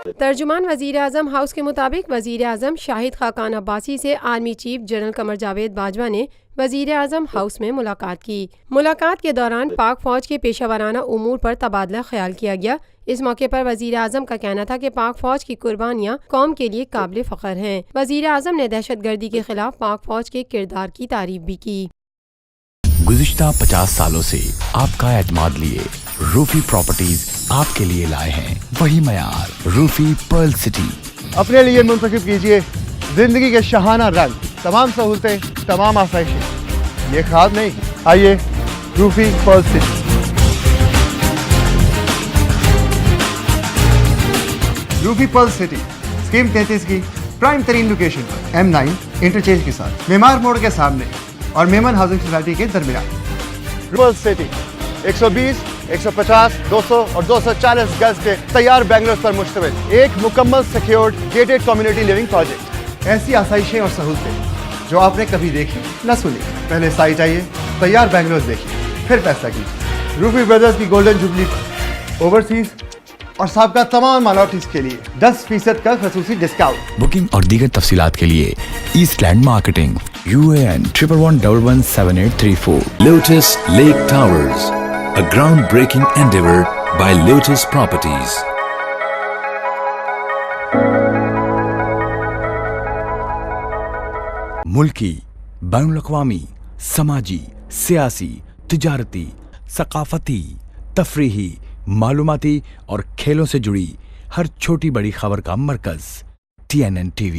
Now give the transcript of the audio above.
तर्जुमान वज़ीर आज़म हाउस के मुताबिक वज़ीर आज़म शाहिद खाकान अब्बासी से army chief general Qamar Javed Bajwa ने वज़ीर आज़म हाउस में मुलाकात की। मुलाकात के दौरान पाक फ़ौज के पेशा वराना उमूर पर तबादला ख्याल किया गया। इस मौके पर वज़ीर आज़म का कहना था कि पाक फ़ौज की कुर्बानियाँ कौम के लिए काबिल फ़ख्र हैं। वज़ीर आज़म ने दहशत गर्दी के खिलाफ पाक फ़ौज के किरदार की तारीफ भी की। गुज़िश्ता 50 सालों से आपका एतमाद लिए रूफी प्रॉपर्टीज आपके लिए लाए हैं वही मयार रूफी पर्ल सिटी। अपने लिए मुंतखब कीजिए जिंदगी के शहाना रंग, तमाम सहूलतें, तमाम आसाइशें। ये ख्वाब नहीं, आइए Rufi Perl city. Rufi Perl city scheme 33 की प्राइम तरीन लोकेशन पर M9 इंटरचेंज के साथ मेमार मोड़ के सामने और मेमन हाउसिंग सोसाइटी के दरमियान। पर्ल सिटी 120, 150, 200 और 240 गज के तैयार बैंगलोर पर मुश्तमिल एक मुकम्मल secured gated community living project. ऐसी आसाइशें और सहूलतें जो आपने कभी देखी न सुनी। पहले साइट आइए, तैयार बैंगलोर देखिए, फिर फैसला कीजिए। रूफी ब्रदर्स की गोल्डन जुबली पर ओवरसीज और साबका तमाम माइनॉरिटीज के लिए 10% का खसूसी डिस्काउंट। बुकिंग और दीगर तफसीलात के लिए ईस्टलैंड marketing UAN 11117834। Lotus Lake Towers, a groundbreaking endeavor by Lotus Properties. मुल्की, बैनुल-अक़वामी, समाजी, सियासी, तिजारती, सकाफती, तफरीही, मालूमाती और खेलों से जुड़ी हर छोटी बड़ी खबर का मरकज TNN TV।